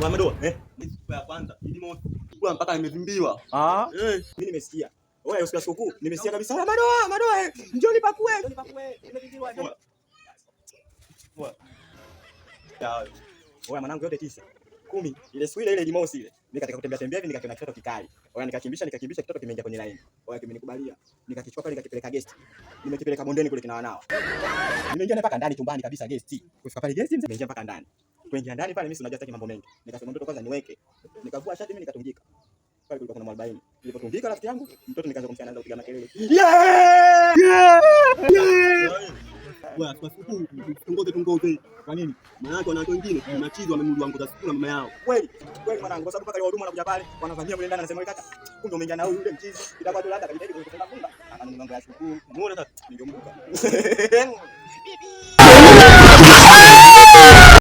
Wa madoa, ni siku ya kwanza. Ilimo kwa mpaka nimevimbiwa. Mimi nimesikia. Wewe usikia sikukuu, nimesikia kabisa madoa. Njoo nipakue. Nimevimbiwa. Wewe mwanangu yote 9. 10. Ile siku ile limosi ile. Nikataka kutembea hivi nikakiona kitoto kikali. Wewe nikakimbisha kitoto kimeingia kwenye line. Wewe kimenikubalia. Nikakichukua pale nikakipeleka guest. Nimekipeleka bondeni kule kinawanawa. Nimeingia mpaka ndani chumbani kabisa guest. Kufika pale guest nimeingia mpaka ndani. Kuingia ndani pale mimi si unajua sitaki mambo mengi. Nikasema mtoto kwanza niweke. Nikavua shati mimi nikatungika. Pale kulikuwa kuna 40. Nilipotungika rafiki yangu, mtoto nikaanza kumsiana naanza kupiga makelele. Wewe tungoze. Kwa nini? Maana yake wanawake wengine machizo wamenunua nguo za siku na mama yao. Kweli mwanangu, kwa sababu paka huduma anakuja pale, wanavamia mle ndani anasema kaka, kumbe umeingia na huyu yule mchizi. Itakuwa tu labda kajitahidi kufunga funga. Akanunua mambo ya siku. Umeona sasa? Ningembuka.